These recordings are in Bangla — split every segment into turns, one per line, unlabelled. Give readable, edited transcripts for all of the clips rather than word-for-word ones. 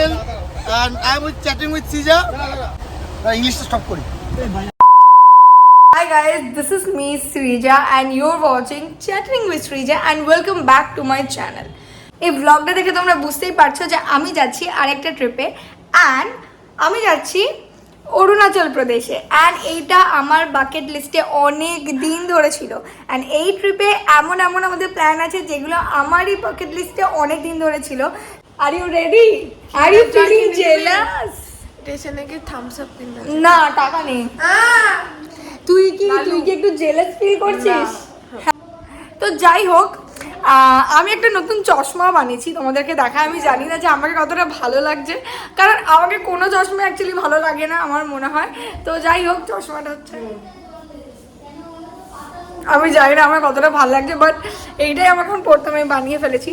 Session and I'm chatting with Sija. English stop kori.
Hi guys, this is me Srija and you're watching Chatting with Srija and welcome back to my channel. এই ব্লগটা দেখে তোমরা বুঝতেই পারছো যে আমি যাচ্ছি আরেকটা ট্রিপে অ্যান্ড আমি যাচ্ছি অরুণাচল প্রদেশে অ্যান্ড এইটা আমার বাকেট লিস্টে অনেক দিন ধরে ছিল অ্যান্ড এই ট্রিপে এমন আমাদের প্ল্যান আছে যেগুলো আমারই বাকেট লিস্টে অনেক দিন ধরে ছিল। Are you ready? Are you feeling jealous?
স্টেশনে গিয়ে থামস আপ কিনতে
না টাকা নেই। তুই কি একটু জেলাস ফিল করছিস? তো যাই হোক, আমি একটা নতুন চশমা বানিয়েছি তোমাদেরকে দেখা। আমি জানি না যে আমাকে কতটা ভালো লাগছে, কারণ আমাকে কোনো চশমা অ্যাকচুয়ালি ভালো লাগে না আমার মনে হয়। তো যাই হোক, চশমাটা হচ্ছে আমি জানি না আমার কতটা ভালো লাগছে, বাট এইটাই আমার এখন পড়তে আমি বানিয়ে ফেলেছি।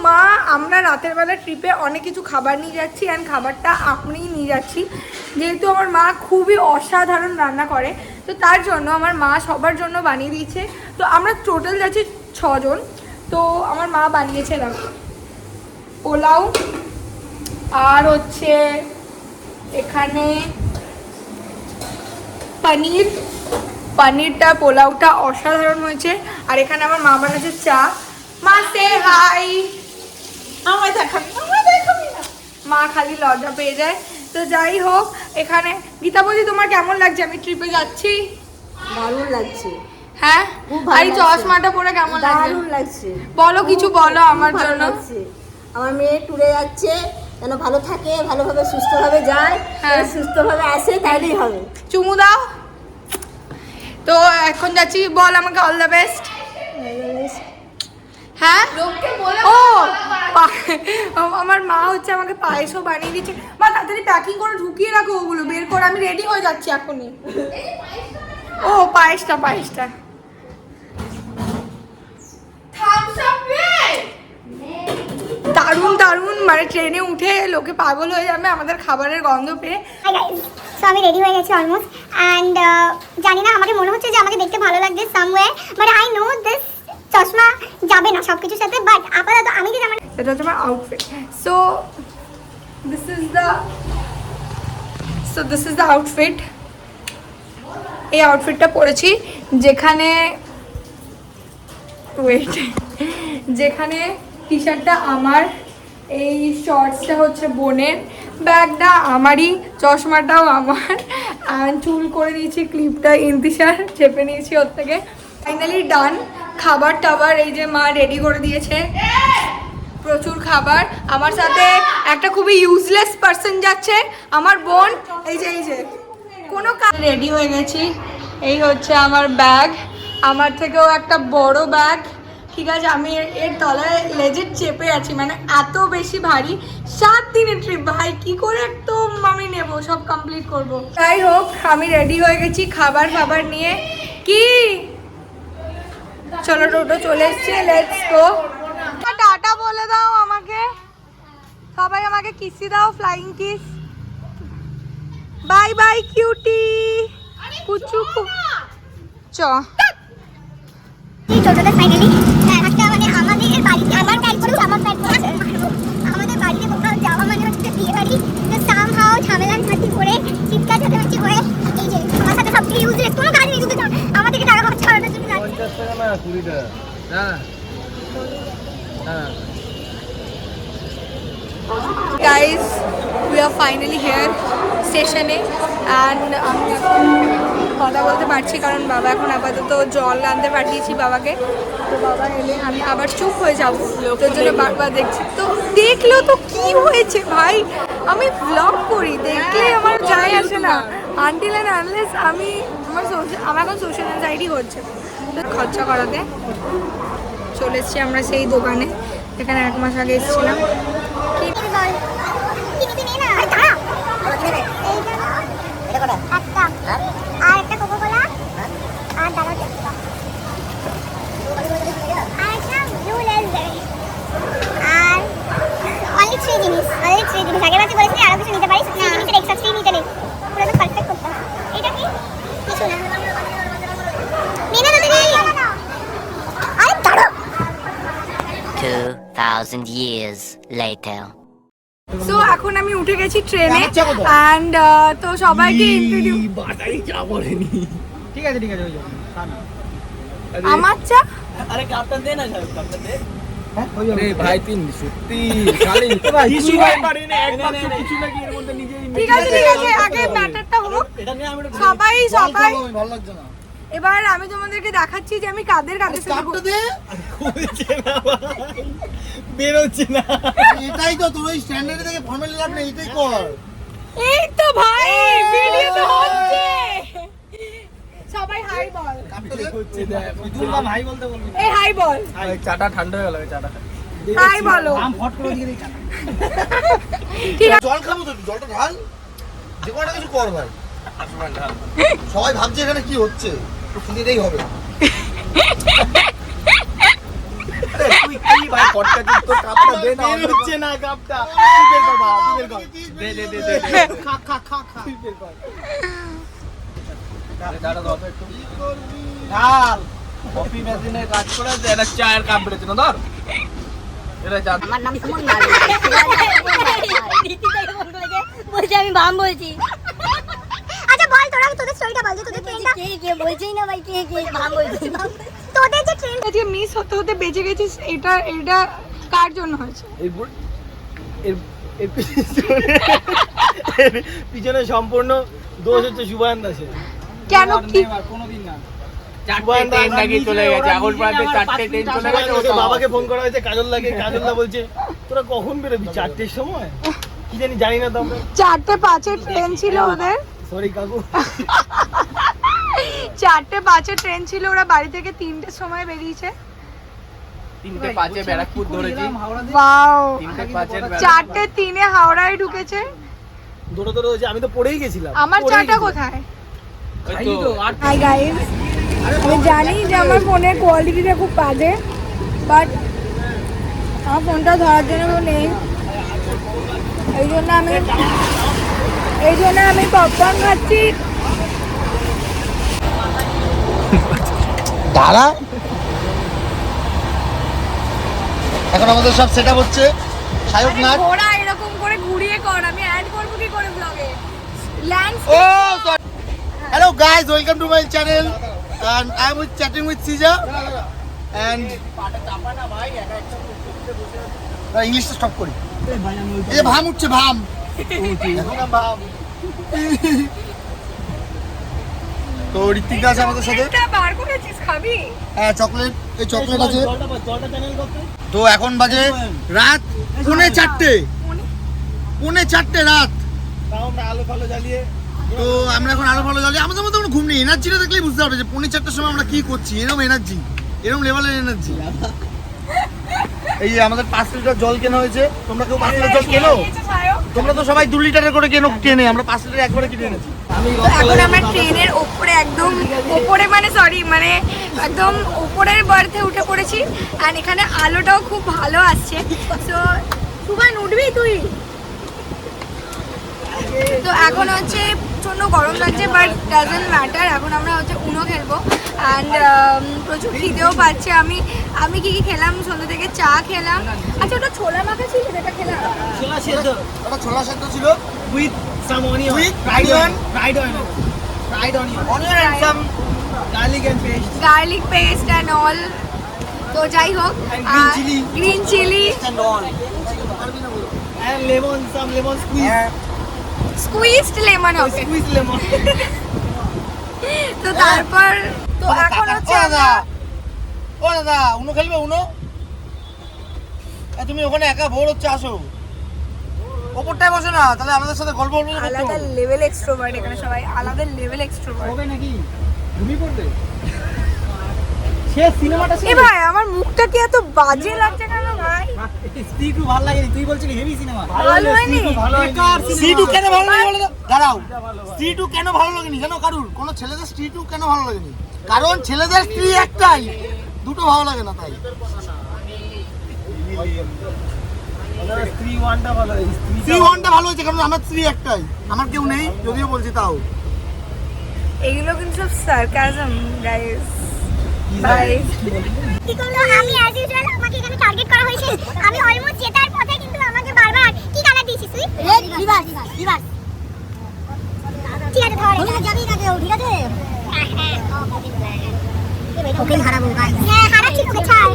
মা আমরা রাতের বেলা ট্রিপে অনেক কিছু খাবার নিয়ে যাচ্ছি অ্যান্ড খাবারটা আপনিই নিয়ে যাচ্ছি, যেহেতু আমার মা খুবই অসাধারণ রান্না করে। তো তার জন্য আমার মা সবার জন্য বানিয়ে দিয়েছে। তো আমরা টোটাল যাচ্ছি 6 জন। তো আমার মা বানিয়েছে পোলাও, আর হচ্ছে এখানে পনিরটা পোলাওটা অসাধারণ হয়েছে। আর এখানে আমার মা বানিয়েছে চা। মা সে হাই। আমায় দেখাবি না, মা খালি লজ্জা পেয়ে যায়। তো যাই হোক, এখানে গীতাবতী তোমার কেমন লাগছে? আমি ট্রিপে যাচ্ছি।
দারুণ লাগছে।
হ্যাঁ, আর এই চশমাটা পরে কেমন লাগছে?
দারুণ লাগছে।
বলো কিছু বলো আমার জন্য।
আমার মেয়ে ট্যুরে যাচ্ছে, যেন ভালো থাকে, ভালোভাবে সুস্থভাবে যায়, সুস্থভাবে আসে, তাইলেই হবে।
চুমু দাও। তো এখন যাচ্ছি, বল আমাকে অল দ্য বেস্ট। হ্যাঁ, ও আমার মা হচ্ছে আমাকে পায়েসও বানিয়ে দিচ্ছে। মা তাড়াতাড়ি প্যাকিং করে ঢুকিয়ে রাখো, ওগুলো বের করে, আমি রেডি হয়ে যাচ্ছি এখনই। ও পায়েসটা দারুণ, মানে ট্রেনে উঠে লোকে পাগল হয়ে যাবে আমাদের খাবারের গন্ধ পেয়ে।
সো আমি রেডি হয়ে গেছি অলমোস্ট অ্যান্ড জানি না, আমাকে মনে হচ্ছে যে আমাকে দেখতে ভালো লাগছে somewhere, but I know this চশমা যাবে না সব কিছুর সাথে, বাট আপাতত আমি যে আমার
এটা হচ্ছে আমার outfit. So this is the outfit. এই আউটফিটটা পরেছি যেখানে টি শার্টটা আমার, এই শর্টসটা হচ্ছে বোনের, ব্যাগটা আমারই, চশমাটাও আমার, আর চুল করে নিয়েছি ক্লিপটা ইন্তিশার চেপে নিয়েছি ওর থেকে। ফাইনালি ডান। খাবার টাবার এই যে মা রেডি করে দিয়েছে, প্রচুর খাবার। আমার সাথে একটা খুবই ইউজলেস পার্সন যাচ্ছে, আমার বোন। এই যে কোনো কাজ রেডি হয়ে গেছি। এই হচ্ছে আমার ব্যাগ, আমার থেকেও একটা বড় ব্যাগ, ঠিক আছে। আমি এর তলায় লেজের চেপে আছি, মানে এত বেশি ভারী। 7 দিনের ট্রিপ ভাই, কি করে একদম আমি নেব, সব কমপ্লিট করব। যাই হোক, আমি রেডি হয়ে গেছি খাবার নিয়ে। কি চলো, টোটো চলে এসছে, লেটস গো। টাটা বলে দাও আমাকে, সবাই আমাকে কিসি দাও, flying kiss. Bye bye cutie কুচু। চ
টোটোটা ফাইনালি একটা, মানে আমাদের বাড়িতে আমার প্যাক করেছে, আমার প্যাক করেছে। আমাদের বাড়িতে কোথাও যাওয়া মানে হচ্ছে বিয়ে বাড়ি। তো সামহাও ঝামেলা ঝাঁটি করে, চিৎকার চেঁচামেচি করে, এই যে আমার সাথে সব থেকে ইউজলেস কোনো কাজ নেই, শুধু আমাদেরকে টাকা খরচ করানোর জন্য যাচ্ছে।
Guys, we are finally here স্টেশনে অ্যান্ড আমি কথা বলতে পারছি কারণ বাবা এখন আপাতত জল আনতে পাঠিয়েছি বাবাকে। তো বাবা এলে আমি আবার চুপ হয়ে যাবো, তোর জন্য বারবার দেখছি। তো দেখলো তো কি হয়েছে ভাই, আমি ব্লগ করি, দেখলে আমার যায় আসে না। আনটিল অ্যান্ড আনলেস আমার এখন সোশ্যাল অ্যাংজাইটি হচ্ছে। তো খরচা করাতে চলে এসছি আমরা সেই দোকানে, এখানে 1 মাস আগে এসেছিলাম।
আর একটা কোকো কোলা আর দাঁড়াও আর একটা ব্লু লেজার আর অনলি 3 জিনিস। আগের বারে বলেছি আরো কিছু নিতে পারিস, 3 জিনিসের এক্সট্রা 3 নিতে নেই, পুরো তো পারফেক্ট করতে হবে। এটা কি কিছু না, নিয়ে না দাদা, আরে দাঁড়াও।
2000 2,000 years later.
সো এখন আমি উঠে গেছি ট্রেনে অ্যান্ড তো সবাইকে ইন্ট্রোডিউস
ঠিক আছে ঠিক আছে হয়ে যাবে
আমার চা
আরে কাপটা দে না সাহেব কাপটা দে
আরে ভাই তিন সত্যি খালি
কিছু পারি না একবার কিছু নাকি এর মধ্যে নিজেই
ঠিক আছে আগে ম্যাটারটা হলো
এটা নিয়ে আমি
সবাই
ভালো লাগছে না
এবার আমি তোমাদেরকে দেখাচ্ছি যে আমি কাদের সাথে
কাপটা দে
হচ্ছে না বের হচ্ছে না
এটাই তো তোর ওই স্ট্যান্ডার্ড থেকে ফর্মালি লাভ নেই এটাই কর
এই তো ভাই ভিডিও তো হচ্ছে সবাই হাই বল
কাপটা দে
হচ্ছে না তুই মা ভাই বলতে বলবি
এই হাই বল
চাটা ঠান্ডা হয়ে গেল চাটা
হাই বলো
আম ফট করে দিয়ে দিই চাটা
ঠিক আছে
জল খাবো তো জলটা ঢাল যে কোনো কিছু কর ভাই সবাই ভাবছে এখানে কি হচ্ছে তো শুনতেই হবে
আরে তুই কি ভাই পটকা তো কাপটা দে না বের হচ্ছে না কাপটা তুই বের কর বাবা তুই বের কর দে
খা খা খা খা
তুই বের কর আরে দাঁড়া দাও একটু
ঢাল
কফি মেশিনে কাজ করে এটা চায়ের কাপ বেরোচ্ছে না ধর এটা চা
আমার নাম সুমন মাল বলছি আমি বাম বলছি
আচ্ছা বল তোরা তোদের স্টোরিটা বল যে তোদের ট্রেনটা
কে বলছেই না ভাই কে বাম বলছি
তোদের যে ট্রেন
আজকে মিস হতে বেঁচে গেছিস এটা কার জন্য হয়েছে
এই এর পিছনে সম্পূর্ণ দোষ হচ্ছে সুবায়ন দাসের
কেন কি
কোনোদিন না
ট্রেন নাকি চলে গেছে এখন প্রায় 4টে ট্রেন চলে গেছে
ওকে বাবাকে ফোন করা হয়েছে কাজলদা বলছে তোরা কখন বেরোবি 4টের সময় কি জানি না তো আমরা
4:05 ট্রেন ছিল ওদের
সরি কাকু
4:05 ট্রেন ছিল ওরা বাড়ি থেকে 3টের সময় বেরিয়েছে
3:05 ব্যারাকপুর ধরেছি
ওয়াও
3:05
4:03 হাওড়ায় ঢুকেছে
দৌড়ে হয়েছে আমি তো পড়েই গেছিলাম
আমার চাটা কোথায়
ওই তো
হাই গাইস আমি জানি যে আমার ফোনের কোয়ালিটিটা খুব বাজে বাট আমার ফোনটা ধরার জন্য কেউ নেই এই জন্য আমি পপকর্ন খাচ্ছি
দাঁড়া এখন আমাদের সব সেটআপ হচ্ছে সায়ক নাচ
ঘোড়া এরকম করে ঘুরিয়ে কর আমি অ্যাড করব কি করে ব্লগে
ও hello guys welcome to my channel and I am chatting with Sija and ইংলিশটা স্টপ করি এই ভাম উঠছে ভাম এখন ভাম তো ঋত্বিক আছে আমাদের সাথে
এটা বার করেছিস খাবি
হ্যাঁ চকলেট এই চকলেট আছে তো এখন বাজে রাত 4:45 রাত
তাও আমরা আলো ফালো জ্বালিয়ে
তো আমরা এখন আলো ভালো জ্বালিয়ে আমাদের মধ্যে কোনো ঘুম নেই এনার্জিটা দেখলেই বুঝতে পারবে যে 4:45 সময় আমরা কি করছি এরকম এনার্জি এরকম লেভেলের এনার্জি এই যে আমাদের 5 লিটার জল কেনা হয়েছে তোমরা কেউ 5 লিটার জল কেনো তোমরা তো সবাই 2 লিটারের করে কেনে আমরা 5 লিটার একবারে কিনে এনেছি
এখন আমরা ট্রেনের ওপরে একদম ওপরে মানে একদম ওপরের বার্থে উঠে পড়েছি আর এখানে আলোটাও খুব ভালো আসছে তো সুবান উঠবি তুই তো এখন হচ্ছে প্রচণ্ড গরম লাগছে বাট ডাজন্ট ম্যাটার এখন আমরা হচ্ছে উনো খেলবো অ্যান্ড প্রচুর খিদেও পাচ্ছে আমি কি খেলাম সন্ধ্যা থেকে চা খেলাম আচ্ছা ওটা ছোলা মাখা ছিল যেটা খেলাম
ছোলা সেদ্ধ
ওটা ছোলা সেদ্ধ ছিল
with some onion
With
fried
onion.
onion and some garlic and paste
garlic paste and all তো যাই হোক
And green chilli.
Green chilli
and all
and lemon some lemon squeeze
squeezed lemon হবে
squeeze lemon
তো তারপর তো এখন হচ্ছে
ও দাদা উনো খেলবে উনো তুমি ওখানে একা বোর হচ্ছে আসো ওপরটায় বসো না তাহলে আমাদের সাথে গল্প বলবো
আলাদা লেভেল এক্সট্রোভার্ট এখানে সবাই আলাদা লেভেল এক্সট্রোভার্ট
হবে নাকি ঘুমিয়ে পড়বে সে সিনেমাটা
এ ভাই আমার মুখটা কি এত বাজে লাগছে কেন ভাই
স্ত্রী টু ভালো লাগেনি তুই বলছিলি হেভি সিনেমা
ভালো হয়নি
স্ত্রী টু কেন ভালো লাগে বলো তো দাঁড়াও স্ত্রী টু কেন ভালো লাগেনি জানো কারুর কোনো ছেলেদের স্ত্রী টু কেন ভালো লাগেনি কারণ ছেলেদের স্ত্রী একটাই দুটো ভালো লাগে না তাই
স্ত্রী ওয়ানটা ভালো
স্ত্রী ওয়ানটা ভালো হয়েছে কারণ আমার স্ত্রী একটাই আমার কেউ নেই যদিও বলছি তাও
এগুলো কিন্তু সব সার্কাজম গাইস বাই।
কি করলো আমি অ্যাজ ইউজুয়াল আমাকে এখানে টার্গেট করা হয়েছে আমি অলমোস্ট জেতার পথে কিন্তু আমাকে বারবার কি কালার দিয়েছিস তুই রেড রিভার্স ঠিক আছে ধর ওখানে যাবি না কেউ ঠিক আছে ওকে হারাবো গাইস হ্যাঁ হারাচ্ছি তোকে ছাড়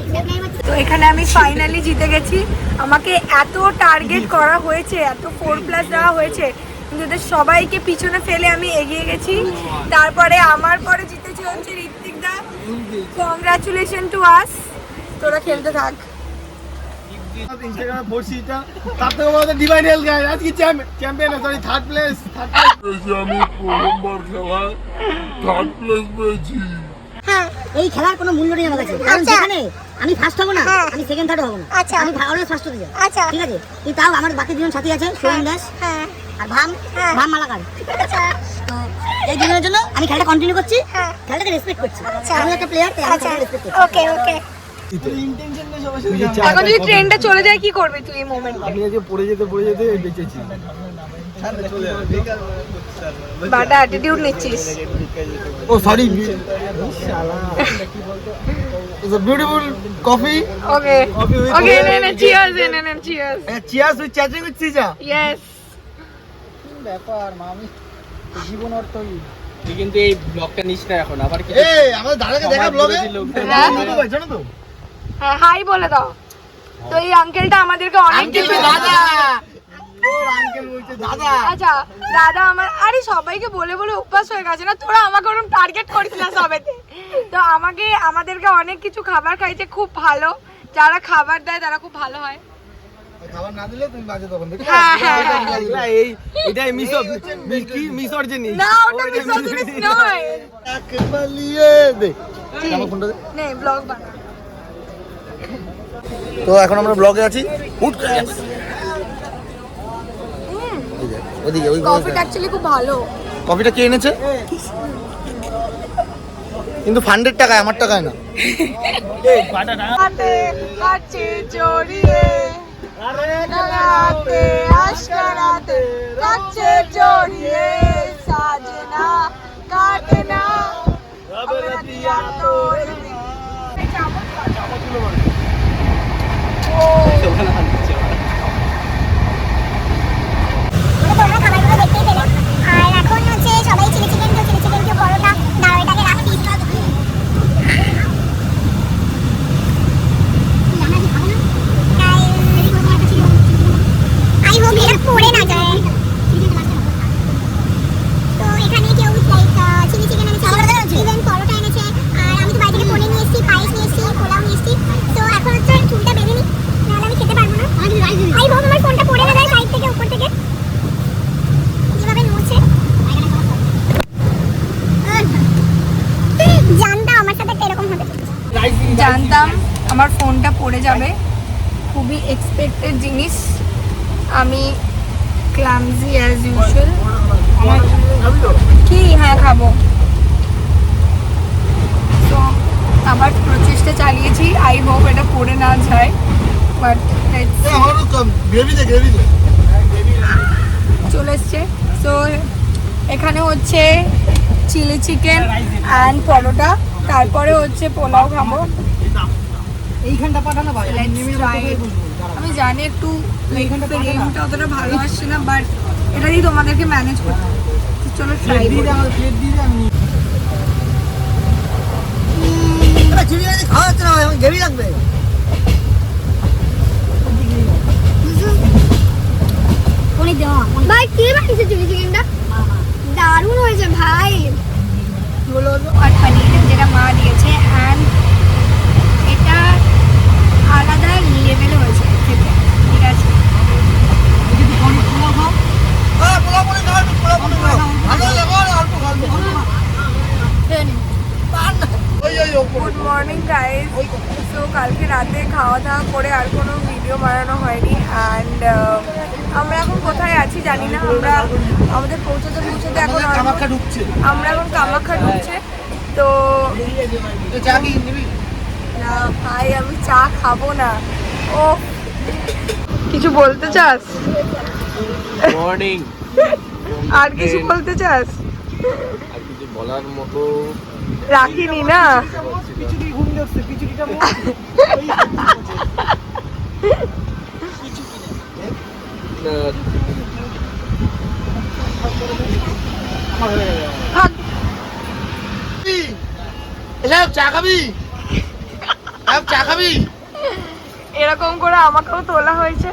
তো এখানে আমি ফাইনালি জিতে গেছি। আমাকে এত টার্গেট করা হয়েছে, এত 4+ দেওয়া হয়েছে, কিন্তু এদের সবাইকে পিছনে ফেলে আমি এগিয়ে গেছি। তারপরে আমার পরে জিতেছে হচ্ছে Ritwik da. Congratulation to us. তোরা খেলতে থাক।
ইনস্টাগ্রামে পড়ছি এটা তার থেকে বড় ডিভাইন হেল গাইস আজকে চ্যাম্পিয়ন সরি থার্ড প্লেস
আমি প্রথমবার খেলায় থার্ড প্লেস পেয়েছি।
হ্যাঁ এই খেলার কোনো মূল্য নেই আমার কাছে, কারণ যেখানে আমি ফার্স্ট হব না আমি সেকেন্ড থার্ড হব না, আমি অলওয়েজ ফার্স্ট হতে চাই।
আচ্ছা
ঠিক আছে, কিন্তু তাও আমার বাকি দুজন সাথী আছে, সোহেন দাস
হ্যাঁ
আর ভাম মালাকার।
আচ্ছা
তো এই দুজনের জন্য আমি খেলাটা কন্টিনিউ করছি,
হ্যাঁ।
খেলাটাকে রেসপেক্ট করছি।
আচ্ছা।
আমি একটা প্লেয়ার, তাই আমি
আচ্ছা
রেসপেক্ট করছি।
ওকে ওকে
ইন্টেনশন নেই সবার সাথে
এখন যদি ট্রেনটা চলে যায় কি করবি তুই এই মোমেন্ট?
আমি আজকে পড়ে যেতে বেঁচেছি চলে যাবে বেকার
বাটা অ্যাটিটিউড নিচ্ছিস।
ও সরি শালা it's a beautiful coffee
okay
Coffee with
okay
oil.
নে চিয়ার্স নে cheers.
Cheers with chatting with সিজা
ইয়েস।
ব্যাপার মামি জীবন অর্থই
তুই কিন্তু এই ব্লগটা নিস না এখন, আবার কি
এই আমাদের দাদাকে দেখা ব্লগে
হ্যাঁ।
জানো তো
হ্যাঁ হাই বলে দাও। তো এই আঙ্কেলটা আমাদেরকে অনেক কিছু
দাদা ওর আঙ্কেল বলছে দাদা।
আচ্ছা দাদা আমার আরে সবাইকে বলে বলে অভ্যাস হয়ে গেছে না, তোরা আমাকে ওরকম টার্গেট করিস না সবেতে। তো আমাদেরকে অনেক কিছু খাবার খাইছে, খুব ভালো। যারা খাবার দেয় তারা খুব ভালো হয়।
খাবার না দিলে তুমি বাজে তখন দেখো।
হ্যাঁ হ্যাঁ
এই এটাই মিসর জিনিস
না ওটা মিসোজিনিস নয়।
একবার লিয়ে দে আমার ফোনটা দে।
নে ব্লগ বানা।
তো এখন আমরা ব্লগে আছি, হুট করে গেছে। ওদিকে ওই
কফিটা অ্যাকচুয়ালি খুব ভালো।
কফিটা কে এনেছে? কিন্তু ফান্ডের টাকায়, আমার টাকায় না।
হাতে কাছে জড়িয়ে রাতে আশকারাতে কাছে জড়িয়ে সাজনা কাটনা আমরা দিয়া তোর
তোমরা খাবারগুলো দেখতেই পেলে আর এখন হচ্ছে সবাই চিলি চিকেন কেউ পরোটা দাও এটাকে রাখি আই হোপ এটা পড়ে না যায়। তো এখানে কেউ চিলি চিকেন এনেছে, ইভেন পরোটা এনেছে, আর আমি তো বাড়ি থেকে পনির নিয়ে এসেছি, পায়েস নিয়ে এসেছি, পোলাও নিয়ে এসেছি। তো এখন হচ্ছে চুলটা বেঁধে নিই, নাহলে আমি খেতে পারবো না। আই হোপ আমার ফোনটা পড়ে না যায় সাইড থেকে উপর থেকে। কিভাবে নড়ছে জানতাম আমার সাথে একটা এরকম হবে।
জানতাম আমার ফোনটা পড়ে যাবে, খুবই এক্সপেক্টেড জিনিস। আমি ক্লামজি অ্যাজ ইউজুয়াল। কি হ্যাঁ খাবো। তো আবার প্রচেষ্টা চালিয়েছি, আই হোপ এটা পড়ে না যায়, বাট
আমারও গ্রেভি দে
চলে এসছে। সো এখানে হচ্ছে চিলি চিকেন অ্যান্ড পরোটা, তারপরে হচ্ছে পোলাও খাবো।
এইখানটা পাঠানো ভাই,
Let's try it. আমি জানি একটু ফ্রেমটা অতটা ভালো আসছে না, বাট এটা দিয়ে তোমাদেরকে ম্যানেজ করতে হবে। তো চলো ট্রাই করি।
খাওয়া হচ্ছে না ভাই, আমার গ্রেভি লাগবে।
ভাই কে বানিয়েছে চিলি চিকেনটা? দারুণ হয়েছে ভাই।
আর পনির যেটা মা দিয়েছে, অ্যান্ড এটা আলাদা লেভেলে হয়েছে খেতে। ঠিক আছে গুড মর্নিং গাইজ। সো কালকে রাতে খাওয়া দাওয়া করে আর কোনো ভিডিও বানানো হয়নি। অ্যান্ড আমরা এখন কোথায় আছি জানি না। আমাদের পৌঁছতে এখন
কামাখ্যা ঢুকছে।
আমরা এখন কামাখ্যা ঢুকছে। তো
চা কি নিবি?
না ভাই আমি চা খাবো না। ও কিছু বলতে চাস?
মর্নিং
আর কিছু বলতে চাস?
আর কিছু বলার মতো
রাখিনি না।
পিছুটি ঘুম দেখছে, পিছুটিটা
এসব চা খাবি? চা খাবি?
এরকম করে আমাকেও তোলা হয়েছে।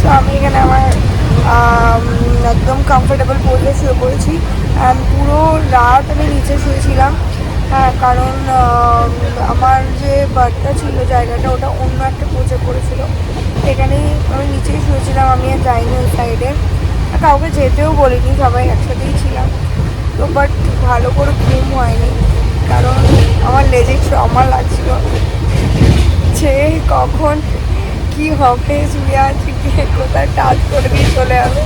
তো আমি এখানে আমার একদম কমফোর্টেবল পোজে শুয়ে পড়েছি। অ্যান্ড পুরো রাত আমি নিচে শুয়েছিলাম। হ্যাঁ, কারণ আমার যে বার্থটা ছিল জায়গাটা ওটা অন্য একটা পোজে পড়েছিল, এখানেই আমি নিচেই শুয়েছিলাম। আমি আর যাইনি ওই সাইডে, কাউকে যেতেও বলিনি, সবাই একসাথেই ছিলাম। তো বাট ভালো করে ঘুম হয়নি, কারণ আমার লেজে ট্রমা লাগছিল যে কখন কি হবে, শুয়ে আছি কে কোথায় টাচ করে দিয়ে চলে যাবে,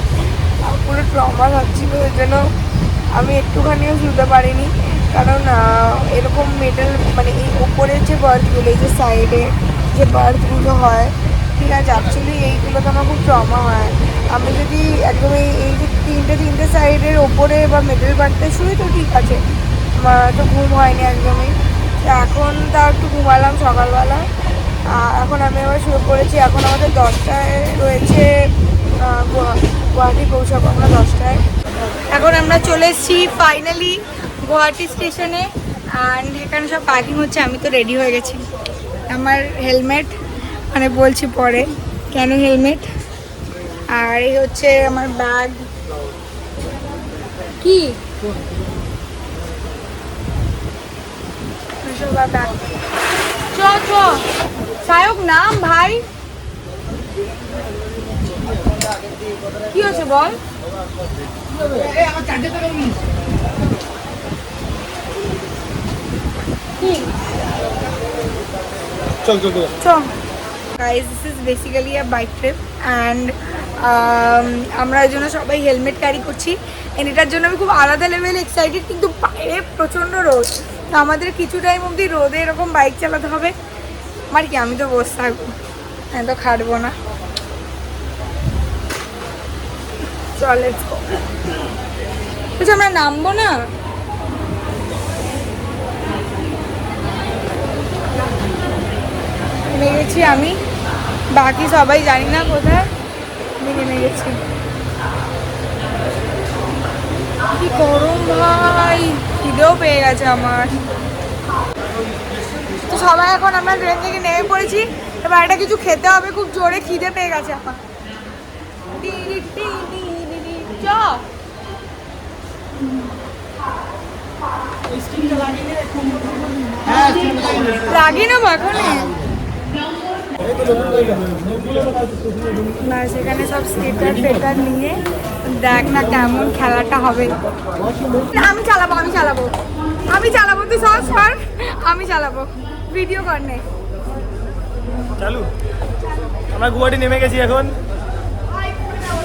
পুরো ট্রমা লাগছিল। ওই জন্য আমি একটুখানিও শুতে পারিনি, কারণ এরকম মেটাল মানে এই ওপরের যে বার্থগুলো, এই যে সাইডে যে বার্থগুলো হয়, ঠিক আছে, অ্যাকচুয়ালি এইগুলোতে আমার খুব ট্রমা হয়। আমি যদি একদম এই যে তিনটে সাইডের ওপরে বা মিডল বার্থে শুই তো ঠিক আছে, তো ঘুম হয়নি একদমই। এখন তাও একটু ঘুমালাম সকালবেলা। এখন আমি আবার শুয়ে পড়েছি। এখন আমাদের 10টায় রয়েছে, গুয়াহাটি পৌঁছাবো আমরা 10টায়। এখন আমরা চলে এসেছি ফাইনালি গুয়াহাটি স্টেশনে। অ্যান্ড এখানে সব পার্কিং হচ্ছে। আমি তো রেডি হয়ে গেছি। আমার হেলমেট, মানে বলছি পরে কেন হেলমেট, আর এই হচ্ছে আমার ব্যাগ। কি ব্যাগ? চ সায়ক নাম ভাই, কি হচ্ছে বল?
চল চল
চল guys, this is basically a bike trip and আমরা ওই জন্য সবাই হেলমেট ক্যারি করছি। এন্ড এটার জন্য আমি খুব আলাদা লেভেল এক্সাইটেড, কিন্তু বাইরে প্রচণ্ড রোদ, তো আমাদের কিছু টাইম অবধি রোদে এরকম বাইক চালাতে হবে। আমার কি, আমি তো বসে থাকবো, আমি তো খাটবো না। চল লেটস গো। বলছি আমরা নামবো না? নেমে গেছি আমি, বাকি সবাই জানি না কোথায়। আমি নেমে গেছি। কি গরম ভাই, খিদেও পেয়ে গেছে আমার। তো সবাই এখন আমরা ট্রেন থেকে নেমে পড়েছি, এবার একটা কিছু খেতে হবে, খুব জোরে খিদে পেয়ে গেছে আমার। চ লাগিয়ে নেবো এখনই। না, সেখানে সব স্কেটার ফেটার নিয়ে দেখ না কেমন খেলাটা হবে। আমি চালাবো তুই সব সর, আমি চালাবো, ভিডিও কর নে।
চালু। আমরা গুয়াহাটি নেমে গেছি, এখন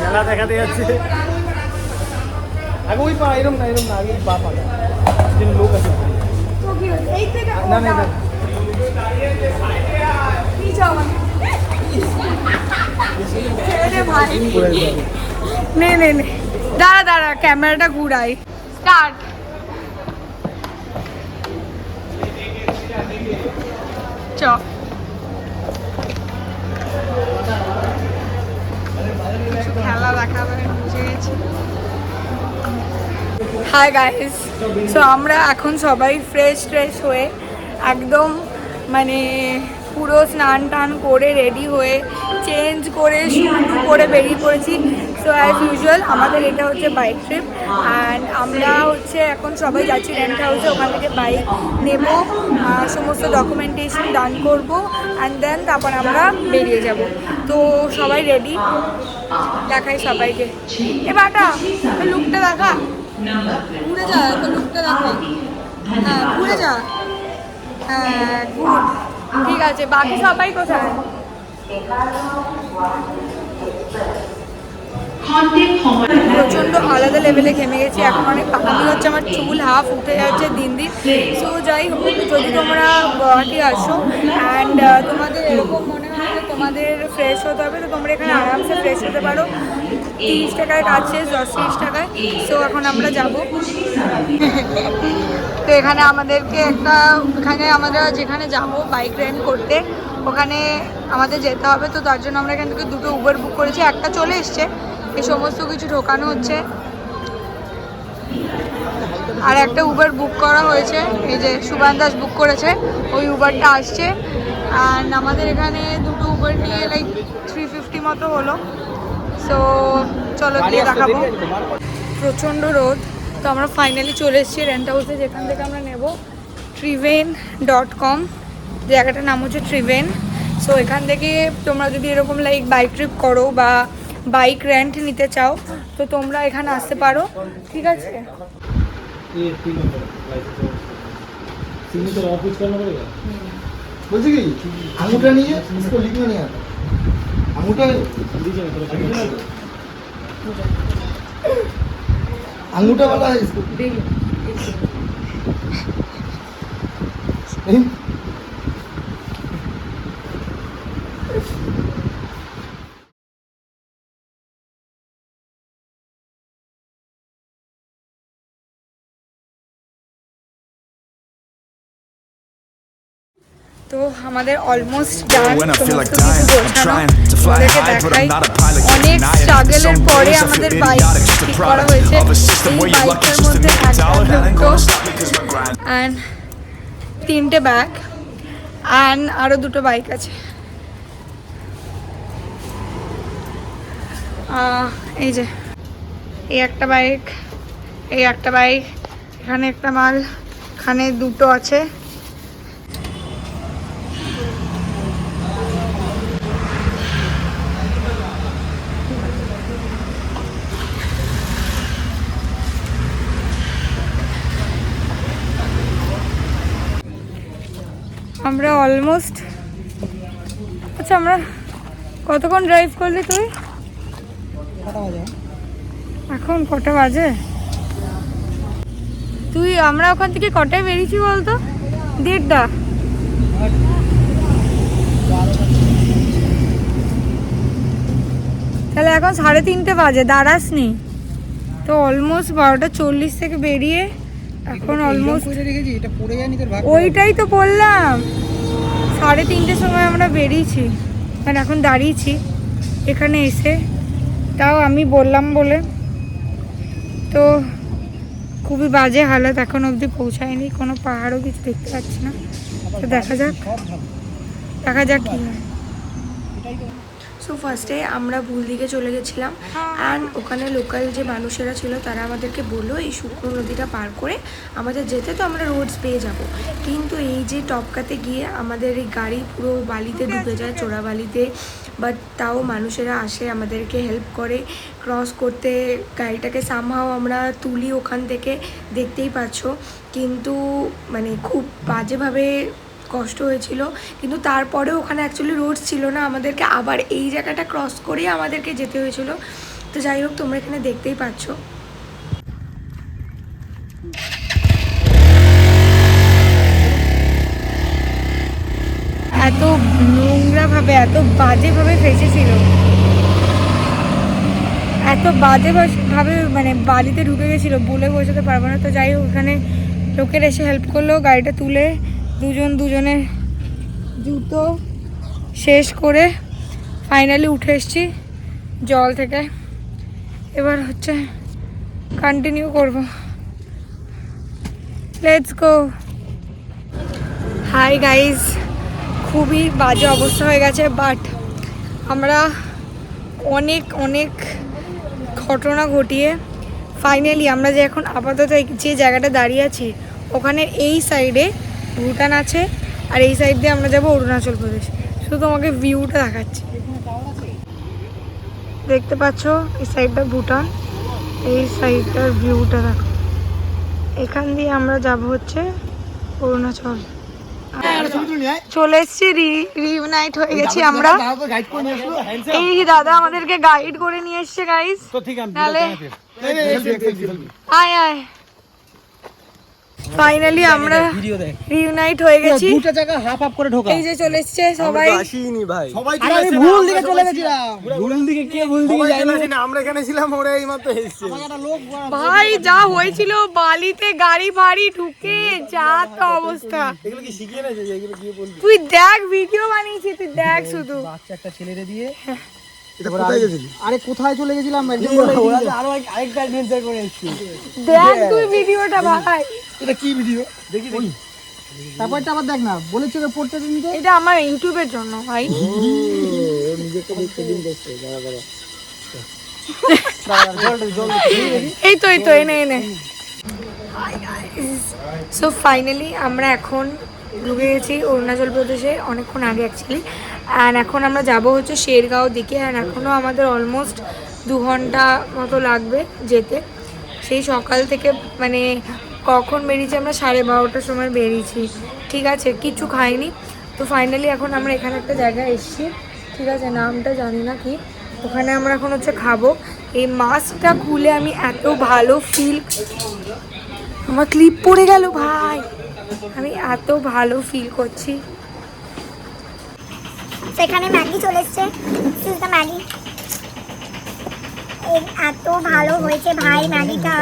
খেলা দেখাতে যাচ্ছে। আগে ওই পা এরম না আগে পা পাকা লোক আছে। না না না,
নে দাঁড়া ক্যামেরাটা ঘুরাই। স্টার্ট। চ খেলা দেখাবে, বুঝে গেছি। হাই গাইস, সো আমরা এখন সবাই ফ্রেশ হয়ে একদম মানে পুরো স্নান টান করে রেডি হয়ে চেঞ্জ করে শুরু করে বেরিয়ে পড়েছি। সো অ্যাজ ইউজুয়াল আমাদের এটা হচ্ছে বাইক ট্রিপ অ্যান্ড আমরা হচ্ছে এখন সবাই যাচ্ছি রেন্ট হাউসে, ওখান থেকে বাইক নেব, সমস্ত ডকুমেন্টেশন ডান করব অ্যান্ড দেন তারপর আমরা বেরিয়ে যাব। তো সবাই রেডি, দেখাই সবাইকে। এবারটা লুকটা দেখা, ঘুরে যা, তো লুকটা দেখা। হ্যাঁ ঘুরে যা, হ্যাঁ গুড, ঠিক আছে। বাকি সবাই কোথায়? প্রচণ্ড আলাদা লেভেলে ঘেমে গেছি, এখন অনেক পাকামি হচ্ছে, আমার চুল হাফ উঠে যাচ্ছে দিন। সো যাই হোক, যদি তোমরা গুয়াহাটি আসো অ্যান্ড তোমাদের এরকম মনে হয় যে তোমাদের ফ্রেশ হতে হবে, তো তোমরা এখানে আরামসে ফ্রেশ হতে পারো। 30 টাকায় কাজ শেষ, 10-30 টাকায়। সো এখন আমরা যাব। তো এখানে আমাদেরকে এখানে আমরা যেখানে যাব বাইক রেন্ট করতে, ওখানে আমাদের যেতে হবে। তো তার জন্য আমরা এখান থেকে 2টো উবার বুক করেছি, একটা চলে এসছে, এই সমস্ত কিছু ঢোকানো হচ্ছে। আর একটা উবার বুক করা হয়েছে, এই যে সুবান দাস বুক করেছে, ওই উবারটা আসছে। আর আমাদের এখানে 2টো উবার নিয়ে লাইক 350 মতো হলো। সো চলো গিয়ে দেখাবো। প্রচণ্ড রোদ। তো আমরা ফাইনালি চলে এসেছি রেন্ট হাউসে, যেখান থেকে আমরা নেব triven.com, জায়গাটার নাম হচ্ছে ট্রিভেন। সো এখান থেকে তোমরা যদি এরকম লাইক বাইক ট্রিপ করো বা বাইক রেন্ট নিতে চাও, তো তোমরা এখানে আসতে পারো, ঠিক আছে।
বলছি কি আঙুটা নিয়ে লিখবে নিয়ে আঙুটা আঙুটা वाला है इसको नहीं
তো আমাদের অলমোস্ট ডান, সমস্ত কিছু গোছানো। তোমাদেরকে দেখাই, অনেক স্ট্রাগলের পরে আমাদের বাইক ঠিক করা হয়েছে। এই বাইকের মধ্যে একটা দুটো অ্যান্ড 3টে ব্যাগ অ্যান্ড আরও 2টো বাইক আছে। এই যে এই একটা বাইক, এই একটা বাইক, এখানে একটা মাল, এখানে 2টো আছে। আমরা অলমোস্ট, আচ্ছা আমরা কতক্ষণ ড্রাইভ করলি তুই? এখন কটা বাজে? আমরা ওখান থেকে কটায় বেরিয়েছি বলতো? 1:30। তাহলে এখন 3:30 বাজে, দাঁড়াসনি তো। অলমোস্ট 12:40 থেকে বেরিয়ে এখন অলমোস্ট, ওইটাই তো বললাম, 3:30 সময় আমরা বেরিয়েছি, মানে এখন দাঁড়িয়েছি এখানে এসে, তাও আমি বললাম বলে। তো খুবই বাজে হালত, এখন অবধি পৌঁছায়নি, কোনো পাহাড়ও কিছু দেখতে পাচ্ছি না। তো দেখা যাক কী হয়।
সো ফার্স্টে আমরা ভুল দিকে চলে গেছিলাম, অ্যান্ড ওখানে লোকাল যে মানুষেরা ছিল তারা আমাদেরকে বললো এই শুকনো নদীটা পার করে আমাদের যেতে, তো আমরা রোডস পেয়ে যাব। কিন্তু এই যে টপকাতে গিয়ে আমাদের এই গাড়ি পুরো বালিতে ডুবে যায়, চোরা বালিতে। বাট তাও মানুষেরা আসে, আমাদেরকে হেল্প করে ক্রস করতে, গাড়িটাকে সামহাও আমরা তুলি ওখান থেকে, দেখতেই পাচ্ছ। কিন্তু মানে খুব বাজেভাবে কষ্ট হয়েছিল। কিন্তু তারপরেও ওখানে অ্যাকচুয়ালি রোডস ছিল না, আমাদেরকে আবার এই জায়গাটা ক্রস করেই আমাদেরকে যেতে হয়েছিল। তো যাই হোক, তোমরা এখানে দেখতেই পাচ্ছ।
এত নোংরাভাবে, এত বাজেভাবে ফেসেছিল, এত বাজেভাবে মানে বালিতে ঢুকে গেছিলো, বলে বোঝাতে পারবো না। তো যাই হোক, ওখানে লোকের এসে হেল্প করলো, গাড়িটা তুলে দুজনের জুতো শেষ করে ফাইনালি উঠে এসেছি জল থেকে। এবার হচ্ছে কন্টিনিউ করব। Let's go. হাই গাইজ, খুবই বাজে অবস্থা হয়ে গেছে, বাট আমরা অনেক ঘটনা ঘটিয়ে ফাইনালি আমরা যে এখন আপাতত যে জায়গাটা দাঁড়িয়ে আছি, ওখানে এই সাইডে ভুটান আছে, আর এই সাইড দিয়ে আমরা যাব অরুণাচল প্রদেশ। শুধু তোমাকে ভিউটা দেখাচ্ছি, দেখতে পাচ্ছ এই সাইডটা ভুটান, এই সাইডটার ভিউটা দেখো। এখান দিয়ে আমরা যাব হচ্ছে অরুণাচল। চলে এসছি, রিউনাইট হয়ে গেছি আমরা। এই দাদা আমাদেরকে গাইড করে নিয়ে এসছে গাইস, তাহলে আয় ফাইনালি আমরা
ভিডিও দেখ
রিউনাইট হয়ে গেছি।
দুটো জায়গা হাফ হাফ করে ঢোকা।
এই যে চলে এসেছে সবাই।
আসিনি ভাই, সবাই
আরে আমি
ভুল দিকে চলে গেছিলাম। ভুল দিকে কে ভুল দিকে যায়নি না, আমরা এখানে ছিলাম, ওরা এইমাত্র এসেছে।
ভাই যা হয়েছিল বালিতে গাড়ি ফাড়ি ঢুকে যা তো অবস্থা।
এগুলো কি শিখিয়ে না, এগুলো কি বলবি?
তুই দেখ ভিডিও বানিয়েছি, তুই দেখ শুধু।
বাচ্চা একটা ছেলেরে দিয়ে
এটা কোথায় গেছিলি?
আরে কোথায় চলে গেছিলাম, আরো আরেকটা অ্যাডভেঞ্চার করে এসেছি।
দেখ তুই ভিডিওটা ভাই।
এটা কি ভিডিও?
দেখি দেখি, তারপরটা আবার দেখ না, বলেছে যে পড়তে দিন তো।
এটা আমার ইউটিউবের জন্য ভাই।
নিজেকে দেখতে দিন দেখতে দাঁড়া দাঁড়া।
এই তো এনে সো ফাইনালি আমরা এখন ঢুকে গেছি অরুণাচল প্রদেশে, অনেকক্ষণ আগে অ্যাকচুয়ালি। অ্যান্ড এখন আমরা যাব হচ্ছে শেরগাঁও দিকে। অ্যান্ড এখনও আমাদের অলমোস্ট 2 ঘন্টা মতো লাগবে যেতে। সেই সকাল থেকে মানে কখন বেরিয়েছি আমরা 12:30টার সময় বেরিয়েছি, ঠিক আছে, কিছু খাইনি। তো ফাইনালি এখন আমরা এখানে একটা জায়গায় এসেছি, ঠিক আছে, নামটা জানি না কি, ওখানে আমরা এখন হচ্ছে খাবো। এই মাস্কটা খুলে আমি এত ভালো ফিল, আমার ক্লিপ পড়ে গেল ভাই, আমি এত ভালো ফিল করছি।
সেখানে ম্যাগি চলে এসছে, ম্যাগি এত ভালো হয়েছে ভাই ম্যাগিটা।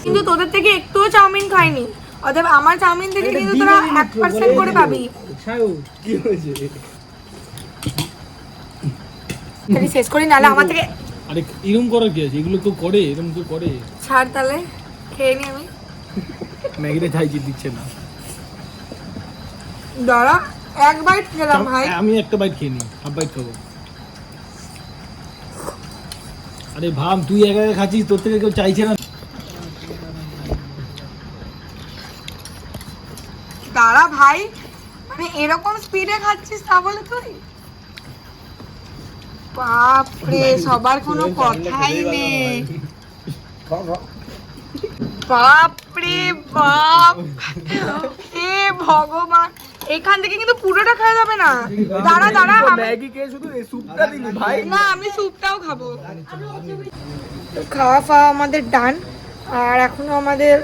কিন্তু তোদের থেকে একটুও চাউমিন খাইনি, অতএব আমার চাউমিন থেকে কিন্তু তোরা 1% করে পাবি।
কি হয়েছে?
তাহলে শেষ করি, নাহলে আমার থেকে।
আরে এরকম করার কি আছে, এগুলো তো করে, এরকম তো করে।
ছাড় তাহলে খেয়ে নি আমি।
ম্যাগিটা চাইছি দিচ্ছে না।
দাঁড়া, এক বাইট খেলাম ভাই।
আমি একটা বাইট খেয়ে নি, হাফ বাইট খাবো। আরে ভাব, তুই একা একা খাচ্ছিস, তোর থেকে কেউ চাইছে না।
দাঁড়া ভাই, মানে এরকম স্পিডে খাচ্ছিস তা বলে তুই? বাপরে, সবার কোনো কথাই নেই। বাপরে বাপ, হে ভগবান, এখান থেকে কিন্তু পুরোটা খাওয়া যাবে না। দাঁড়া
ম্যাগি কে শুধু এই স্যুপটা দিলি ভাই?
না, আমি স্যুপটাও খাবো। খাওয়া ফাওয়া আমাদের ডান। আর এখনো আমাদের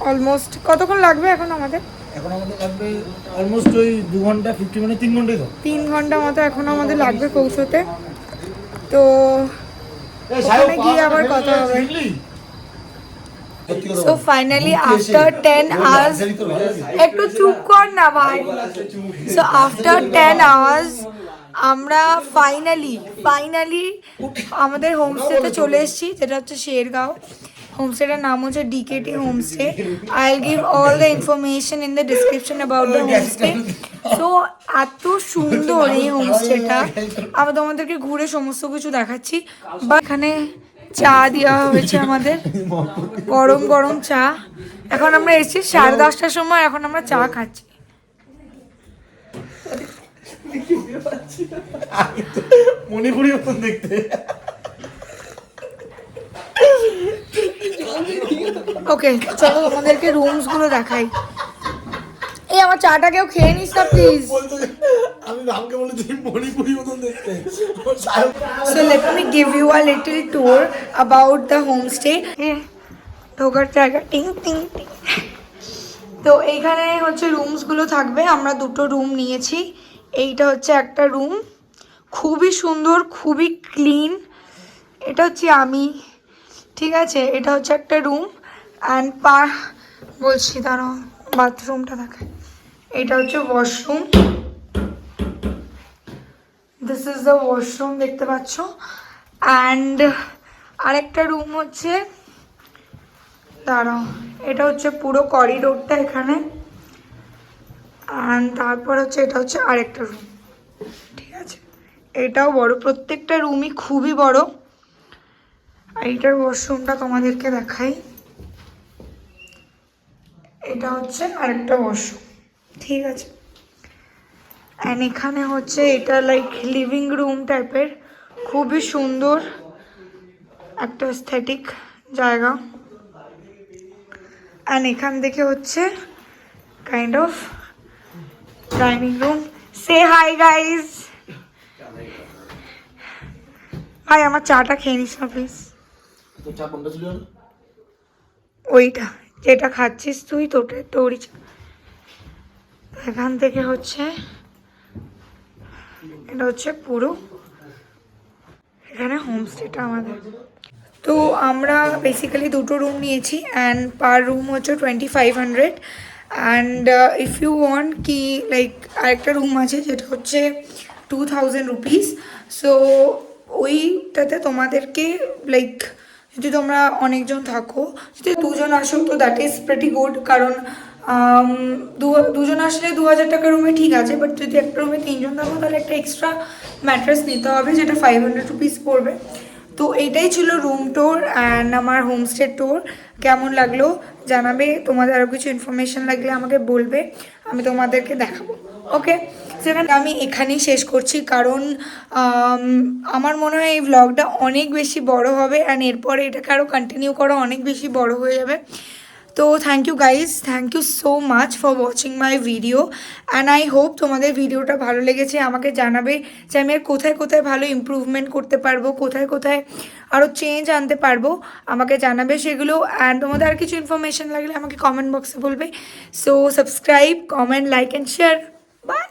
অলমোস্ট কতক্ষণ লাগবে এখন আমাদের?
এখন আমাদের লাগবে অলমোস্ট ওই 2 ঘন্টা 50 মিনিট, 3 ঘন্টাই তো।
3 ঘন্টা মতো এখনো আমাদের লাগবে পৌঁছতে। তো ওখানে গিয়ে আবার কথা হবে। সো ফাইনালি আফটার 10 আওয়ার্স, একটু চুপ কর না ভাই। সো আফটার 10 আওয়ার্স আমরা ফাইনালি আমাদের হোমস্টেতে চলে এসেছি, যেটা হচ্ছে শেরগাঁও। হোমস্টেটার নাম হচ্ছে DKT homestay. I will give all the information in the description about the homestay. So এত সুন্দর এই হোমস্টেটা, আমি তোমাদেরকে ঘুরে সমস্ত কিছু দেখাচ্ছি। বা এখানে চা দেওয়া হয়েছে আমাদের, গরম গরম চা। এখন আমরা এসেছি 10:30টার সময়, এখন আমরা চা খাচ্ছি।
মণিপুরি মতন দেখতে।
ওকে চলো তোমাদেরকে রুমস গুলো দেখাই। এই আমার চাটা কেউ খেয়ে নিস না প্লিজ।
আমি রামকে বলেছি মণিপুরি মতন দেখতে।
So let me give you a little tour about the homestay. ঢোকার জায়গা টিং টিং টিং। তো এইখানে হচ্ছে রুমসগুলো থাকবে। আমরা 2টো রুম নিয়েছি। এইটা হচ্ছে একটা রুম, খুবই সুন্দর, খুবই ক্লিন। এটা হচ্ছে আমি, ঠিক আছে। এটা হচ্ছে একটা রুম অ্যান্ড বলছি দাঁড়াও, বাথরুমটা দেখায়। এটা হচ্ছে washroom, this is the washroom, দেখতে পাচ্ছ। অ্যান্ড আরেকটা রুম হচ্ছে, দাঁড়াও, এটা হচ্ছে পুরো করিডোরটা এখানে। অ্যান্ড তারপর হচ্ছে এটা হচ্ছে আরেকটা রুম, ঠিক আছে। এটাও বড়, প্রত্যেকটা রুমই খুবই বড়। আর এটার ওয়াশরুমটা তোমাদেরকে দেখাই। এটা হচ্ছে আরেকটা ওয়াশরুম, ঠিক আছে। অ্যান্ড এখানে হচ্ছে এটা লাইক লিভিং রুম টাইপের, খুবই সুন্দর একটা এস্থেটিক জায়গা। অ্যান্ড এখান থেকে হচ্ছে kind of dining room. Say hi guys. ভাই আমার চাটা খেয়ে নিস না প্লিজ।
তো চা কোনটা ছিল?
ওইটা যেটা খাচ্ছিস তুই তোরই চা। এখান থেকে হচ্ছে এটা হচ্ছে পুরো এখানে হোমস্টেটা আমাদের। তো আমরা বেসিক্যালি দুটো রুম নিয়েছি অ্যান্ড পার রুম হচ্ছে 2500 অ্যান্ড ইফ ইউ ওয়ান্ট কি লাইক আরেকটা রুম আছে যেটা হচ্ছে 2000 রুপিস। সো ওইটাতে তোমাদেরকে লাইক যদি তোমরা অনেকজন থাকো, যদি দুজন আসো তো দ্যাট ইজ প্রিটি গুড, কারণ দুজন আসলে 2000 টাকা রুমে ঠিক আছে, বাট যদি একটা রুমে 3 জন থাকো তাহলে একটা এক্সট্রা ম্যাট্রেস নিতে হবে যেটা 500 রুপিস পড়বে। তো এইটাই ছিল রুম ট্যুর অ্যান্ড আমার হোমস্টে ট্যুর। কেমন লাগলো জানাবে, তোমাদের আরও কিছু ইনফরমেশান লাগলে আমাকে বলবে, আমি তোমাদেরকে দেখাবো। ওকে, সেখানে আমি এখানেই শেষ করছি, কারণ আমার মনে হয় এই ভ্লগটা অনেক বেশি বড় হবে অ্যান্ড এরপরে এটাকে আরও কন্টিনিউ করা অনেক বেশি বড় হয়ে যাবে। তো thank you guys, thank you so much for watching my video and I hope তোমাদের ভিডিওটা ভালো লেগেছে। আমাকে জানাবে যে আমি আর কোথায় কোথায় ভালো ইমপ্রুভমেন্ট করতে পারবো, কোথায় কোথায় আরও চেঞ্জ আনতে পারবো, আমাকে জানাবে সেগুলো। অ্যান্ড তোমাদের আর কিছু ইনফরমেশান লাগলে আমাকে কমেন্ট বক্সে বলবে। So subscribe, comment, like and share. By.